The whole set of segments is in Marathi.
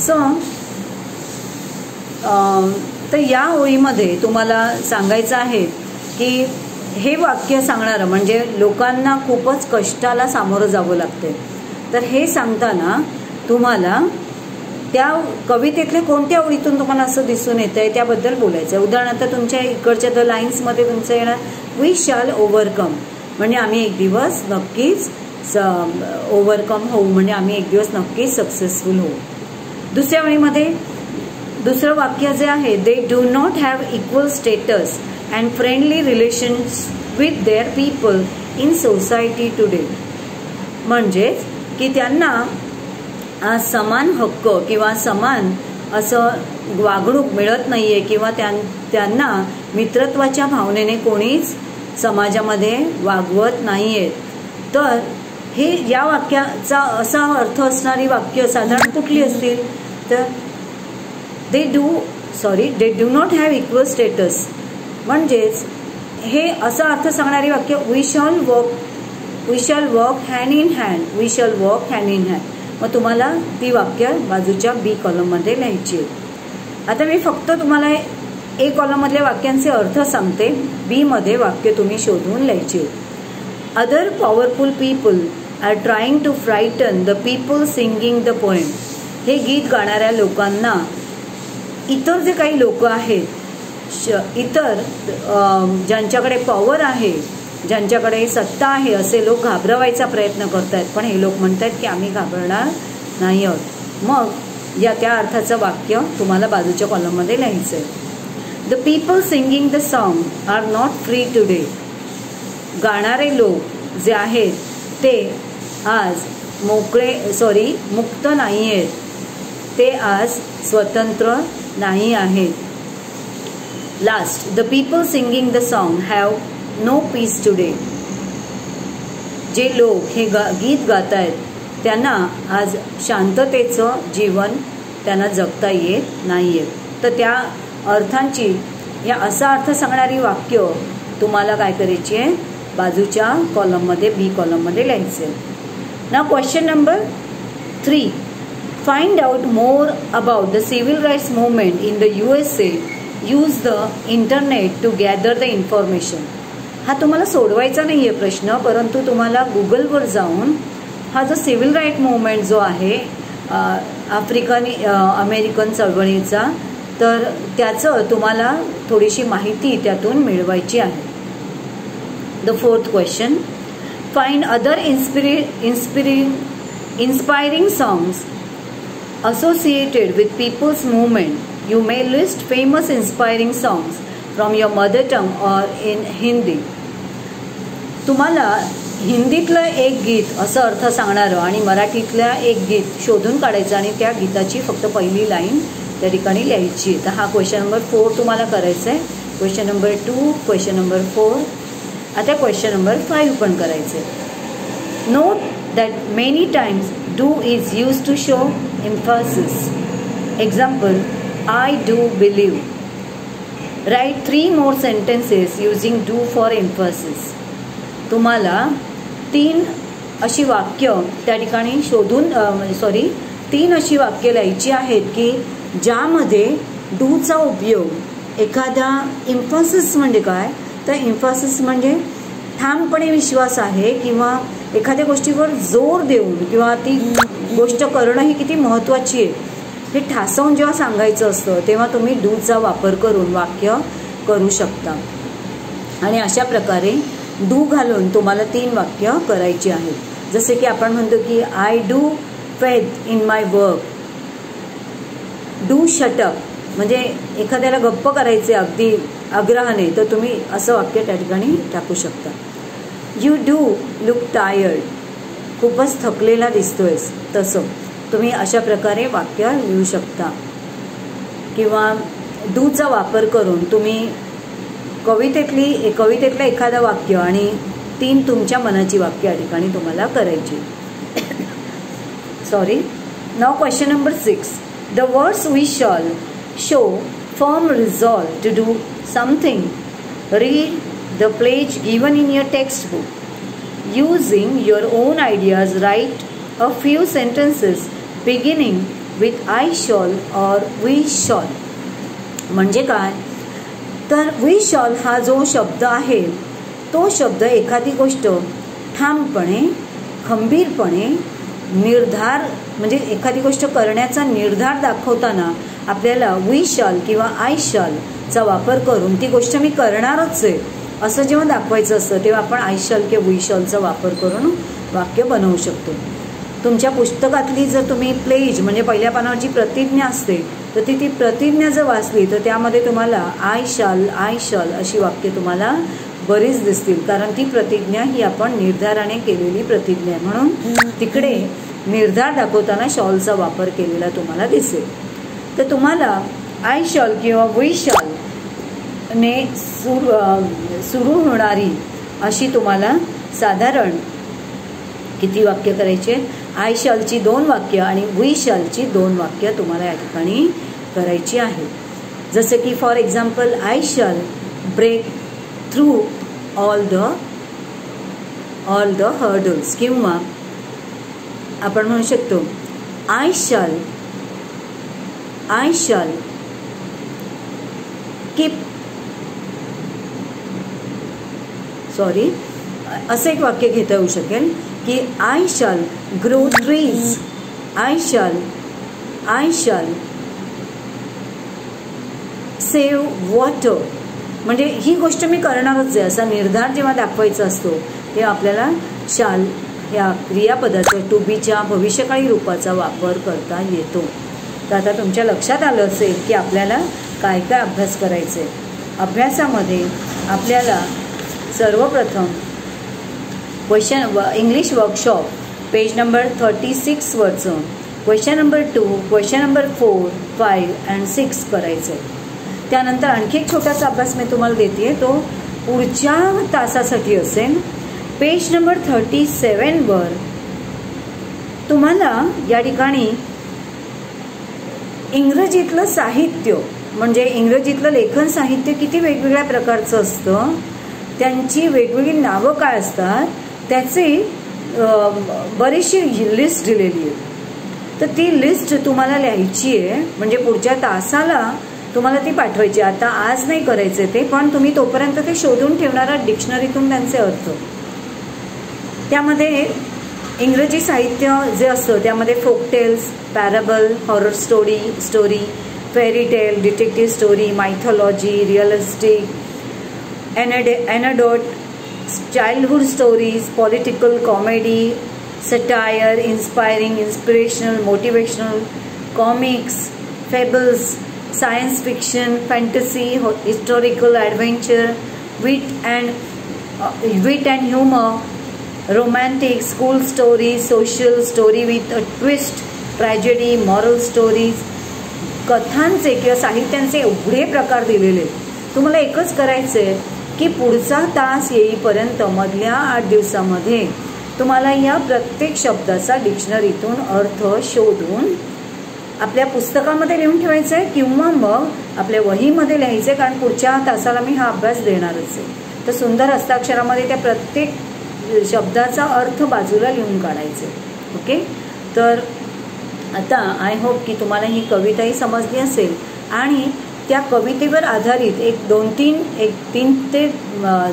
सो तर या ओळीमध्ये तुम्हाला सांगायचं आहे की हे वाक्य सांगणारं म्हणजे लोकांना खूपच कष्टाला सामोरं जावं लागते. तर हे सांगताना तुम्हाला त्या कवितेतल्या कोणत्या ओळीतून तुम्हाला असं दिसून येतंय त्याबद्दल बोलायचं आहे. उदाहरणार्थ तुमच्या इकडच्या द लाईन्समध्ये तुमचं येणार वी शॅल ओव्हरकम म्हणजे आम्ही एक दिवस नक्कीच ओव्हरकम होऊ म्हणजे आम्ही एक दिवस नक्कीच सक्सेसफुल होऊ. दुसऱ्या ओळीमध्ये दुसरं वाक्य जे आहे दे do not have equal status and friendly relations with their people in society today म्हणजेच की त्यांना समान हक्क किंवा समान असं वागणूक मिळत नाहीये किंवा त्यांना मित्रत्वाच्या भावनेने कोणीच समाजामध्ये वागवत नाहीयेत. तर हे या वाक्याचा असा अर्थ असणारी वाक्य साधारण कुठली असतील तर they do not have equal status म्हणजेच हे असा अर्थ सांगणारी वाक्य we shall walk hand in hand we shall walk hand in hand. मग तुम्हाला ती वाक्य बाजूच्या बी कॉलममध्ये लिहायची आहेत. आता मी फक्त तुम्हाला ए कॉलममधल्या वाक्यांचे अर्थ सांगते. बी मध्ये वाक्य तुम्ही शोधून लिहायची आहेत. Other powerful people are trying to frighten the people singing the poem. हे गीत गाणाऱ्या लोकांना इतर जे काही लोक आहेत इतर ज्यांच्याकडे पॉवर आहे ज्यांच्याकडे सत्ता आहे असे लोक घाबरवायचा प्रयत्न करतायत पण हे लोक म्हणतात की आम्ही घाबरणार नाही आहोत. मग या त्या अर्थाचं वाक्य तुम्हाला बाजूच्या कॉलममध्ये लिहायचं आहे. The people singing the song are not free today. गाणारे लोक जे आहेत ते आज मुक्त नाही आहेत. ते आज स्वतंत्र नाही आहेत. Last the people singing the song have no peace today. जे लोक हे गीत गात आहेत त्यांना आज शांततेचं जीवन त्यांना जगता येत नाहीये. तर त्या अर्थांची या असा अर्थ सांगणारी वाक्य तुम्हाला काय करायची आहे बाजूच्या कॉलममध्ये बी कॉलममध्ये लिहायचे. Now question number 3 find out more about the civil rights movement in the USA. Use the internet to gather the information. हा तुम्हाला सोडवायचा नाही आहे प्रश्न परंतु तुम्हाला गुगलवर जाऊन हा जो सिव्हिल राईट मूवमेंट जो आहे अमेरिकन चळवळीचा तर त्याचं तुम्हाला थोडीशी माहिती त्यातून मिळवायची आहे. The fourth question find other inspiring songs associated with people's movement. You may list famous inspiring songs from your mother tongue or in Hindi. तुम्हाला हिंदीतलं एक गीत असं अर्थ सांगणारं आणि मराठीतल्या एक गीत शोधून काढायचं आणि त्या गीताची फक्त पहिली लाईन त्या ठिकाणी लिहायची. तर हा क्वेश्चन नंबर 4 तुम्हाला करायचा आहे. क्वेश्चन नंबर 2 क्वेश्चन नंबर 4 आता क्वेश्चन नंबर 5 पण करायचं आहे. Note that many times do is used to show emphasis. Example, I do believe. Write 3 more sentences using do for emphasis. तुम्हाला 3 अशी वाक्य त्या ठिकाणी शोधून 3 अशी वाक्य लिहायची आहेत की ज्यामध्ये डूचा उपयोग एखादा एम्फासिस म्हणजे काय तर एम्फासिस म्हणजे ठामपणे विश्वास आहे किंवा एखाद्या गोष्टीवर जोर देऊन किंवा ती गोष्ट करणं ही किती महत्त्वाची आहे हे ठासवून जेव्हा सांगायचं असतं तेव्हा तुम्ही डूचा वापर करून वाक्य करू शकता. आणि अशा प्रकारे डू घालून तुम्हाला 3 वाक्य करायची आहेत. जसे की आपण म्हणतो की I do faith in my work. Do shut up म्हणजे एखाद्याला गप्प करायचे अगदी आग्रहाने तर तुम्ही असं वाक्य त्या ठिकाणी टाकू शकता. You do look tired. खूपच थकलेला दिसतोयस तसं तुम्ही अशा प्रकारे वाक्य लिहू शकता. किंवा डूचा वापर करून तुम्ही कवितेतलं एखादं वाक्य आणि 3 तुमच्या मनाची वाक्य या ठिकाणी तुम्हाला करायची. Now question number 6 the words we shall show firm resolve to do something. Read the pledge given in your textbook. Using your own ideas, write a few sentences beginning with I shall और वी शॉल. म्हणजे काय तर वी शॉल हा जो शब्द आहे तो शब्द एखादी गोष्ट ठामपणे खंबीरपणे निर्धार म्हणजे एखादी गोष्ट करण्याचा निर्धार दाखवताना आपल्याला वी शॉल किंवा आय शॉलचा वापर करून ती गोष्ट मी करणारच आहे असं जेव्हा दाखवायचं असतं तेव्हा आपण आय शॉल किंवा वी शॉलचा वापर करून वाक्य बनवू शकतो. तुमच्या पुस्तकातली जर तुम्ही प्लेज म्हणजे पहिल्या पानावरची प्रतिज्ञा असते तर ती प्रतिज्ञा जर वाचली तर त्यामध्ये तुम्हाला आय शॉल अशी वाक्य तुम्हाला बरीच दिसतील, कारण ती प्रतिज्ञा ही आपण निर्धाराने केलेली प्रतिज्ञा आहे म्हणून तिकडे निर्धार दाखवताना शॉलचा वापर केलेला तुम्हाला दिसेल. तर तुम्हाला आय शॉल किंवा वी शॉल ने सुरू होणारी अशी तुम्हाला साधारण किती वाक्य करायचे, आय शॉलची 2 वाक्य आणि वी शॉलची 2 वाक्य तुम्हाला या ठिकाणी करायची आहे. जसे की for example I shall break through all the hurdles किंवा आपण म्हणू शकतो आय शॉल कीप असं एक वाक्य घेता येऊ शकेल की I shall grow trees, I shall save water. म्हणजे ही गोष्ट मी करणारच आहे असा निर्धार जेव्हा दाखवायचा असतो तेव्हा आपल्याला शाल या क्रियापदाच्या टू बीच्या भविष्यकाळी रूपाचा वापर करता येतो. तर आता तुमच्या लक्षात आलं असेल की आपल्याला काय काय अभ्यास करायचे. अभ्यासामध्ये आपल्याला सर्वप्रथम इंग्लिश वर्कशॉप पेज नंबर 36 वरचं question number 2, question number 4, 5 and 6 करायचं. त्यानंतर आणखी एक छोटासा अभ्यास मी तुम्हाला देते तो पुढच्या तासासाठी असेल. पेज नंबर 37 वर तुम्हाला या ठिकाणी इंग्रजीतलं साहित्य म्हणजे इंग्रजीतलं लेखन साहित्य किती वेगवेगळ्या प्रकारचं असतं, त्यांची वेगवेगळी नावं काय असतात त्याची बरीचशी लिस्ट दिलेली आहे. तर ती लिस्ट तुम्हाला लिहायची आहे म्हणजे पुढच्या तासाला तुम्हाला ती पाठवायची. आता आज नाही करायचे ते, पण तुम्ही तोपर्यंत ते शोधून ठेवणारा डिक्शनरीतून त्यांचे अर्थ. त्यामध्ये इंग्रजी साहित्य जे असतं त्यामध्ये folktales, parable, horror story, fairy tale, detective story, mythology, realistic, anecdote, childhood stories, political, comedy, satire, inspirational, motivational, comics, fables, science fiction, fantasy, historical, adventure, wit and humour, romantic, school story, social story with a twist, tragedy, moral stories. कथांचे किंवा साहित्यांचे एवढे प्रकार दिलेले. तुम्हाला एकच करायचं आहे की पुढचा तास येईपर्यंत मधल्या 8 दिवसामध्ये तुम्हाला या प्रत्येक शब्दाचा डिक्शनरीतून अर्थ शोधून आपल्या पुस्तकामध्ये लिहून ठेवायचं आहे किंवा मग आपल्या वहीमध्ये लिहायचं आहे, कारण पुढच्या तासाला मी हा अभ्यास देणारच आहे. तर सुंदर हस्ताक्षरामध्ये त्या प्रत्येक शब्दाचा अर्थ बाजूला लिहून काढायचे. ओके. तर आता आय होप की तुम्हाला ही कविताही समजली असेल आणि त्या कवितेवर आधारित 3 ते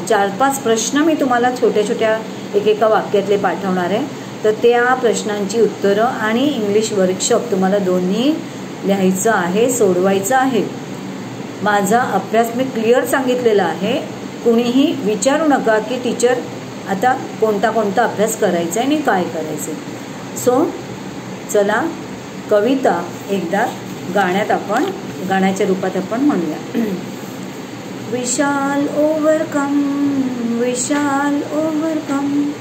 4-5 प्रश्न मी तुम्हाला छोट्या एकेका वाक्यातले पाठवणार आहे. तर त्या प्रश्नांची उत्तरं आणि इंग्लिश वर्कशॉप तुम्हाला दोन्ही लिहायचं आहे, सोडवायचं आहे. माझा अभ्यास मी क्लिअर सांगितलेला आहे. कुणीही विचारू नका की टीचर आता कोणता अभ्यास करायचा आहे आणि काय करायचं. सो चला कविता एकदा गाण्याच्या रूपात आपण म्हणूया. We shall overcome, we shall overcome,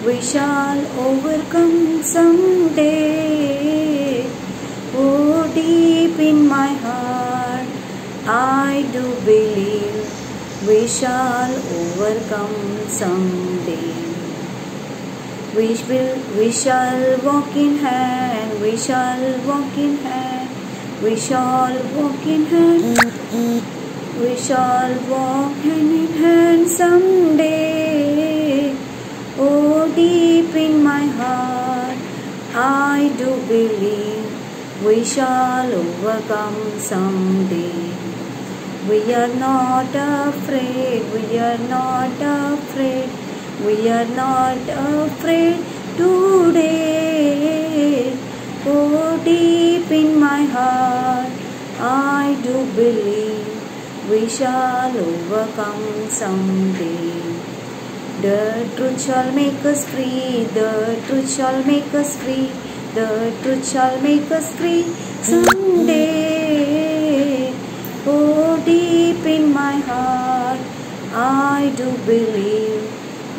we shall overcome someday. Oh, deep in my heart, I do believe we shall overcome someday. We shall walk in hand, we shall walk in hand, we shall walk in hand, we shall walk hand in hand someday. Oh, deep in my heart, I do believe We shall overcome someday. We are not afraid, we are not afraid, we are not afraid today. Oh, deep in my heart, I do believe we shall overcome someday. The truth shall make us free, the truth shall make us free, the truth shall make us free someday. Oh, deep in my heart, I do believe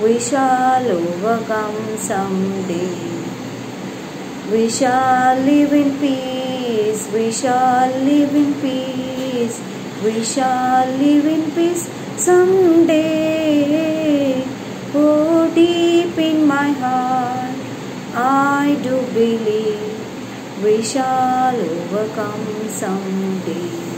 we shall overcome someday. We shall live in peace, we shall live in peace, we shall live in peace someday. Oh, deep in my heart, I do believe we shall overcome someday.